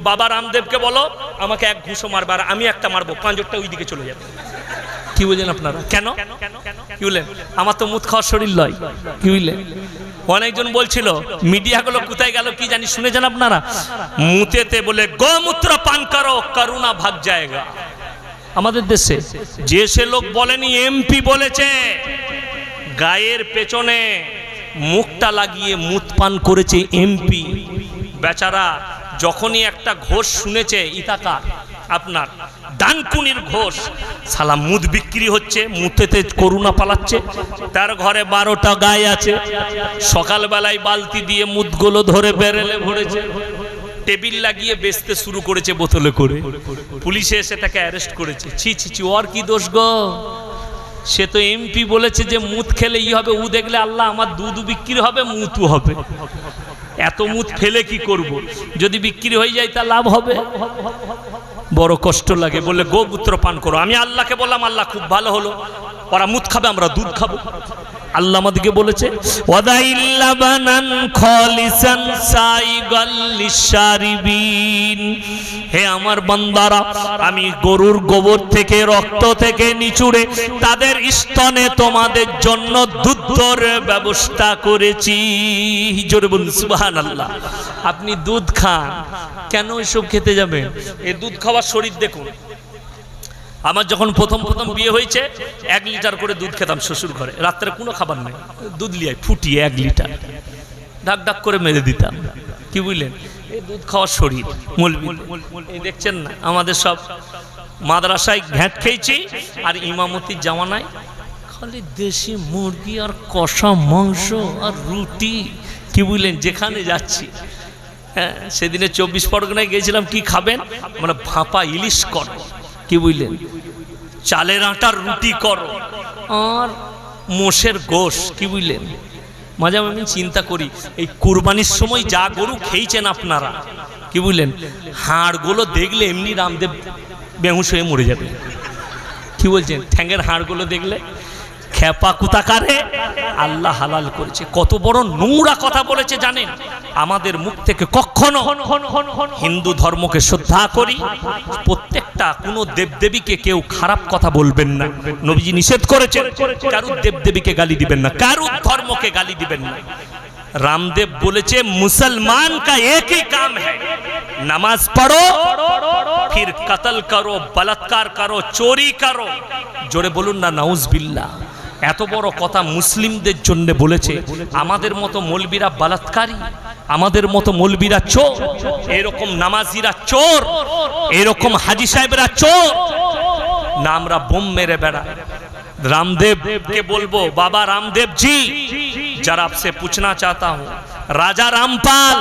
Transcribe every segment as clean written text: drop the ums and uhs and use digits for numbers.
বাবা রামদেবকে বলো আমাকে এক ঘুষো মারবে আর আমি একটা মারবো, পাঁজরটা ওই দিকে চলে যাবে। কি বললেন আপনারা? কেন কি বললেন? আমার তো মুত খাওয়ার শরীর লয়। কি বুঝলেন? অনেকজন বলছিল, মিডিয়াগুলো কোথায় গেল কি জানি, শুনেছেন আপনারা? মুতেতে বলে গোমূত্র পান করো করুণা ভাগ যায়গা। আমাদের দেশে যে সে লোক বলেনি, এমপি বলেছে গায়ের পেছনে মুখটা লাগিয়ে মুত পান করেছে এমপি। বেচারা যখনই একটা ঘোষ শুনেছে, ইতাকার আপনার ডানকুনির ঘোষ, সালা মুদ বিক্রি হচ্ছে, মুতেতে করুণা পালাচ্ছে, তার ঘরে 12টা গাই আছে, সকালবেলায় বালতি দিয়ে মুদগুলো ধরে বেরেলে ভরেছে, টেবিল লাগিয়ে বেচতে শুরু করেছে বোতলে করে। পুলিশে এসে তাকে অ্যারেস্ট করেছে। ছি ছি ছি, ওর কি দোষ গো? সে তো এমপি বলেছে যে মুদ খেলে ই হবে, উ দেখলে আল্লাহ আমার দুধ বিক্রি হবে, মুতু হবে। এত মুদ ফেলে কি করব? যদি বিক্রি হয়ে যায় তা লাভ হবে। বড় কষ্ট লাগে। বললে গোমূত্র পান করো। আমি আল্লাহকে বললাম, আল্লাহ খুব ভালো হলো, ওরা মুদ খাবে আমরা দুধ খাবো। আল্লাহ আমাদেরকে বলেছে হে আমার বান্দারা, আমি গরুর গোবর থেকে রক্ত থেকে নিচুড়ে তাদের স্তনে তোমাদের জন্য দুধের ব্যবস্থা করেছি। জোরে বলুন সুবহানাল্লাহ। আপনি দুধ খান, কেন এসব খেতে যাবেন? এই দুধ খাওয়ার শরীর দেখুন। আমার যখন প্রথম বিয়ে হয়েছে 1 লিটার করে দুধ খেতাম শ্বশুর ঘরে। রাত্রে কোনো খাবার নেই, দুধ লিয়ে ফুটিয়ে 1 লিটার ঢাক ঢাক করে মেরে দিতাম। কি বুঝলেন? এই দুধ খাওয়ার শরীর। এই দেখছেন না, আমাদের সব মাদ্রাসায় ঘ্যাঁট খেয়েছি, আর ইমামতির জামানায় খালি দেশি মুরগি আর কষা মাংস আর রুটি। কি বুঝলেন? যেখানে যাচ্ছি, হ্যাঁ, সেদিনে 24 পরগনায় গিয়েছিলাম। কি খাবেন? মানে ভাপা ইলিশ কর, কি বুঝলেন, চালের আটার রুটি করো, আর মোষের গোশ। কি বুঝলেন? মাঝে আমি চিন্তা করি, এই কুরবানির সময় যা গরু খেয়েছেন আপনারা, কি বুঝলেন, হাড়গুলো দেখলে এমনি রামদেব বেহুশ হয়ে মরে যাবে। কি বলছেন? ঠ্যাঙ্গের হাড়গুলো দেখলে খেপা কুতাকারে আল্লাহ হালাল করেছে। কত বড় নোংরা কথা বলেছে জানেন? আমাদের মুখ থেকে কখনো হিন্দু ধর্মকে শ্রদ্ধা করি, প্রত্যেকটা কোনো দেবদেবীকে কেউ খারাপ কথা বলবেন না। নবীজি নিষেধ করেছেন, কারুর দেবদেবীকে গালি দিবেন না, কারুর ধর্মকে গালি দিবেন না। রামদেব বলেছে মুসলমান কা এক ही काम है, नमाज पढ़ो फिर कत्ल करो, बलात्कार करो, चोरी करो। জোরে বলুন না নাউজুবিল্লাহ। এত বড় কথা মুসলিমদের জন্য বলেছে। আমাদের মতো মৌলবীরা বলাৎকারী, আমাদের মতো মৌলবীরা চোর, এরকম নামাজিরা চোর, এরকম হাজি সাহেবরা চোর না, আমরা বোম মেরে বেড়াই। रामदेव के बोलबो बाबा रामदेव जी जरा आपसे पूछना चाहता हूँ, राजा रामपाल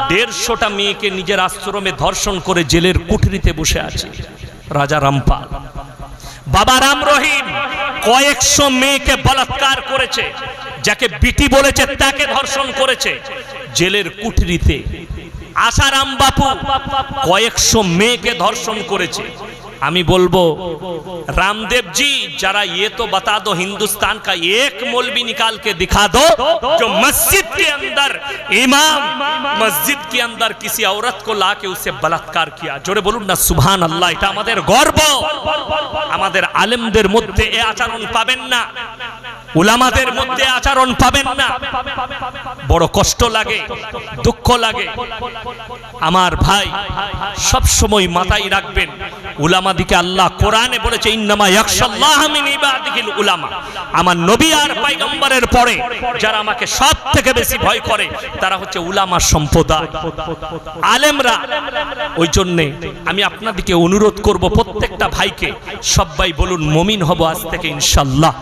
150টা মেয়েকে নিজের আশ্রমে ধর্ষণ করে জেলের কুঠরিতে বসে আছে। রাজা রামপাল। বাবা রাম রহিম কয়েকশো মেয়েকে বলাৎকার করেছে, যাকে বিটি বলেছে তাকে ধর্ষণ করেছে জেলের কুঠরিতে। আশারাম বাপু কয়েকশো মেয়েকে ধর্ষণ করেছে। আমি বলবো रामदेव जी जरा ये तो बता दो, हिंदुस्तान का एक मौलवी निकाल के दिखा दो जो मस्जिद के अंदर इमाम मस्जिद के अंदर किसी औरत को लाके उसे बलात्कार किया। जोरे बोलून ना सुभान अल्लाह। এটা আমাদের গর্ব। আমাদের আলেমদের মধ্যে এই আচরণ পাবেন না, উলামাদের মধ্যে আচরণ পাবেন না। বড় কষ্ট লাগে, দুঃখ লাগে। আমার ভাই সব সময় মাথায় রাখবেন, উলামাদিকে আল্লাহ কোরআনে বলেছে ইন্নামা ইয়াখশাল্লাহ মিন ইবাদিহিল উলামা। আমার নবী আর পয়গম্বরের পরে যারা আমাকে সবথেকে বেশি ভয় করে তারা হচ্ছে উলামা সম্প্রদায়, আলেমরা। ওই জন্য আমি আপনাদেরকে অনুরোধ করব, প্রত্যেকটা ভাইকে সবাই বলুন মুমিন হব আজ থেকে ইনশাআল্লাহ।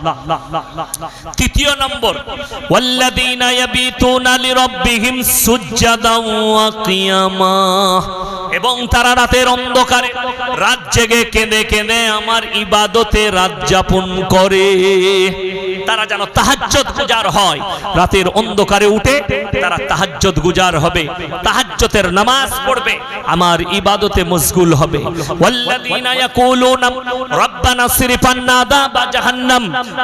তৃতীয় নম্বর, ওয়াল্লাযীনা ইয়াবিতুনা লিরাব্বিহিম সুজদান ওয়া কিয়ামা, এবং তারা রাতের অন্ধকারে রাত জেগে কেঁদে কেঁদে আমার ইবাদতে রাত যাপন করে। তারা যেন তাহাজ্জুদ গুজার হয়, রাতের অন্ধকারে উঠে তারা তাহাজ্জুদ গুজার হবে, তাহাজ্জুদের নামাজ পড়বে, আমার ইবাদতে মশগুল হবে। ওয়াল্লাযীনা ইয়াকুলুনা রাব্বানা সিরফ আন্না আযাবা জাহান্নাম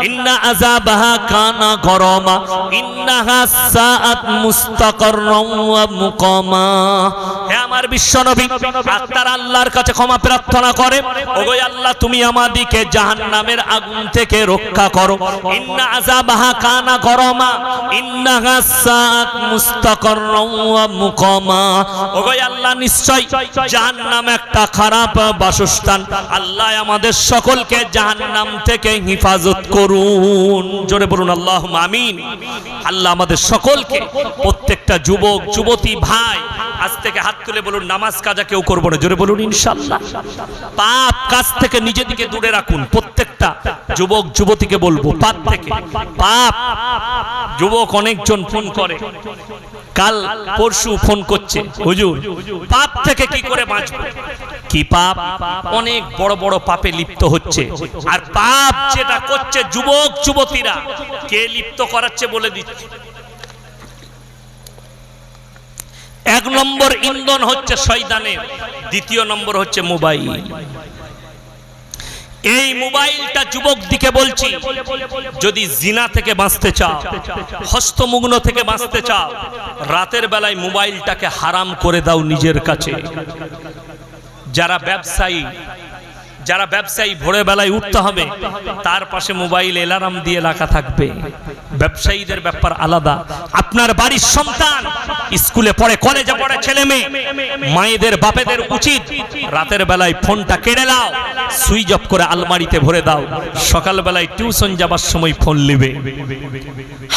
ইন্না আযাবাহা কানা গরামা ইন্নাহা সাআত মুস্তাকাররাম ওয়া মুকামা। হে আমার বিশ্বনবী, তারা আল্লাহর কাছে ক্ষমা প্রার্থনা করে, ওগো আল্লাহ তুমি আমাদেরকে জাহান্নামের আগুন থেকে রক্ষা করো। ইন্না আযাবাহা কানা গরামা ইন্নাহা সাআত মুস্তাকাররাম ওয়া মুকামা। ওগো আল্লাহ নিশ্চয় জাহান্নাম একটা খারাপ বাসস্থান, আল্লাহ আমাদের সকলকে জাহান্নাম থেকে হেফাজত করুন। জোরে বলুন আল্লাহুম্মা আমিন। আল্লাহ আমাদের সকলকে, প্রত্যেকটা যুবক যুবতী ভাই আজ থেকে হাত তুলে বলুন নামাজ কাজা কেউ করবো না, জোরে বলুন ইনশাআল্লাহ। পাপ কাজ থেকে নিজেদিকে দূরে রাখুন, প্রত্যেকটা যুবক যুবতীকে বলবো পাপ থেকে। পাপ যুবক অনেকজন ফোন করে, কাল পরশু ফোন করছে, হুজুর পাপ থেকে কি করে বাঁচবো? কি পাপ? অনেক বড় বড় পাপে লিপ্ত হচ্ছে। আর পাপ যেটা করছে যুবক যুবতীরা, কে লিপ্ত করাচ্ছে বলে দিচ্ছে। এক নম্বর ইন্ধন হচ্ছে শয়তানের, দ্বিতীয় নম্বর হচ্ছে মোবাইল। এই মোবাইলটা যুবক দিকে বলছি, যদি জিনা থেকে বাঁচতে চাও, হস্তমগ্ন থেকে বাঁচতে চাও, রাতের বেলায় মোবাইলটাকে হারাম করে দাও নিজের কাছে। যারা ব্যবসায়ী ভোরে বেলায় উঠতে হবে, তার পাশে মোবাইল অ্যালার্ম দিয়ে রাখা থাকবে। ব্যবসায়ীদের ব্যাপার আলাদা। আপনার বাড়ির সন্তান স্কুলে পড়ে, কলেজে পড়ে ছেলে মেয়ে, মায়েদের বাপেদের উচিত রাতের বেলায় ফোনটা কেড়ে নাও, সুইচ অফ করে আলমারিতে ভরে দাও, সকাল বেলায় টিউশন যাবার সময় ফোন নেবে।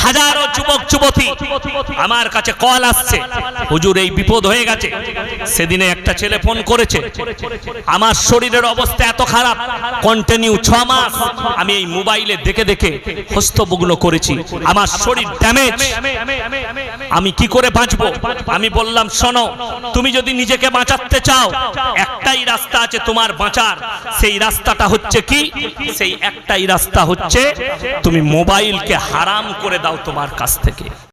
হাজারো যুবক যুবতী আমার কাছে কল আসছে, হুজুর এই বিপদ হয়ে গেছে। সেদিনে একটা ছেলে ফোন করেছে, আমার শরীরের অবস্থা এত খারাপ, কন্টিনিউ 6 মাস আমি এই মোবাইলে দেখে দেখে হস্তমগ্ন করেছি, আমার শরীর ড্যামেজ, আমি কি করে বাঁচবো? আমি বললাম শোনো, তুমি যদি নিজেকে বাঁচাতে চাও, একটাই রাস্তা আছে তোমার বাঁচার। সেই রাস্তাটা হচ্ছে কি? সেই একটাই রাস্তা হচ্ছে তুমি মোবাইলকে হারাম করে দাও তোমার কাছ থেকে।